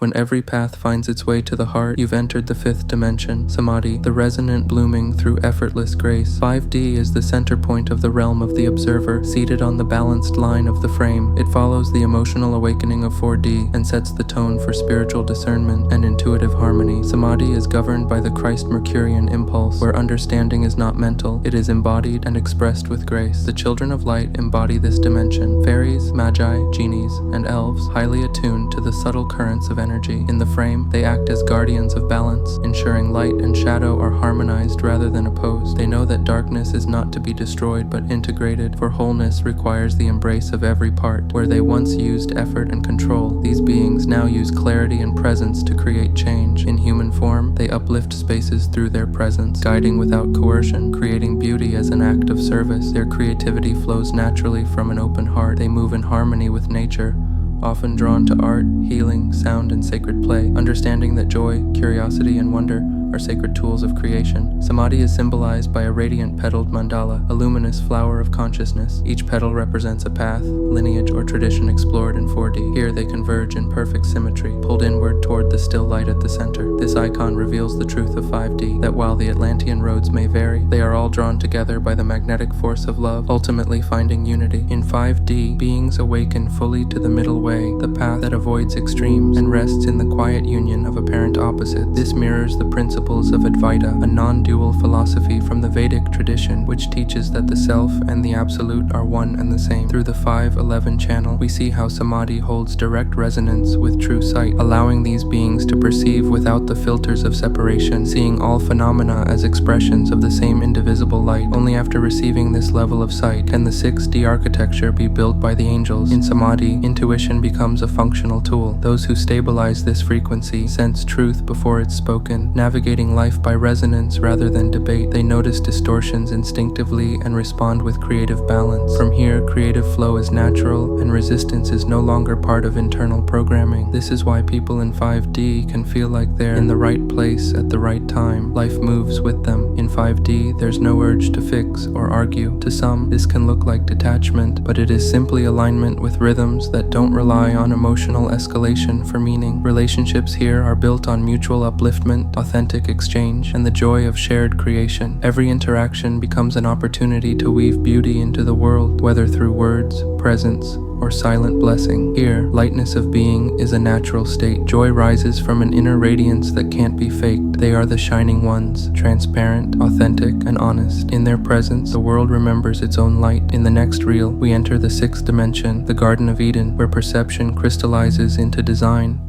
When every path finds its way to the heart, you've entered the fifth dimension, Samadhi, the resonant blooming through effortless grace. 5D is the center point of the realm of the observer, seated on the balanced line of the frame. It follows the emotional awakening of 4D and sets the tone for spiritual discernment and intuitive harmony. Samadhi is governed by the Christ-Mercurian impulse, where understanding is not mental, it is embodied and expressed with grace. The children of light embody this dimension. Fairies, magi, genies, and elves, highly attuned to the subtle currents of energy. In the frame, they act as guardians of balance, ensuring light and shadow are harmonized rather than opposed. They know that darkness is not to be destroyed but integrated, for wholeness requires the embrace of every part. Where they once used effort and control, these beings now use clarity and presence to create change. In human form, they uplift spaces through their presence, guiding without coercion, creating beauty as an act of service. Their creativity flows naturally from an open heart. They move in harmony with nature, often drawn to art, healing, sound, and sacred play, understanding that joy, curiosity, and wonder are sacred tools of creation. Samadhi is symbolized by a radiant petaled mandala, a luminous flower of consciousness. Each petal represents a path, lineage, or tradition explored in 4D. Here they converge in perfect symmetry, pulled inward toward the still light at the center. This icon reveals the truth of 5D, that while the Atlantean roads may vary, they are all drawn together by the magnetic force of love, ultimately finding unity. In 5D, beings awaken fully to the middle way, the path that avoids extremes and rests in the quiet union of apparent opposites. This mirrors the principles of Advaita, a non-dual philosophy from the Vedic tradition, which teaches that the self and the absolute are one and the same. Through the 511 channel, we see how Samadhi holds direct resonance with true sight, allowing these beings to perceive without the filters of separation, seeing all phenomena as expressions of the same indivisible light. Only after receiving this level of sight can the 6D architecture be built by the angels. In Samadhi, intuition becomes a functional tool. Those who stabilize this frequency sense truth before it's spoken, navigating life by resonance rather than debate. They notice distortions instinctively and respond with creative balance. From here, creative flow is natural and resistance is no longer part of internal programming. This is why people in 5D can feel like they're in the right place at the right time. Life moves with them. In 5D, there's no urge to fix or argue. To some, this can look like detachment, but it is simply alignment with rhythms that don't rely on emotional escalation for meaning. Relationships here are built on mutual upliftment, authentic exchange, and the joy of shared creation. Every interaction becomes an opportunity to weave beauty into the world, whether through words, presence, or silent blessing. Here, lightness of being is a natural state. Joy rises from an inner radiance that can't be faked. They are the shining ones, transparent, authentic, and honest. In their presence, the world remembers its own light. In the next reel, we enter the 6th dimension, the Garden of Eden, where perception crystallizes into design.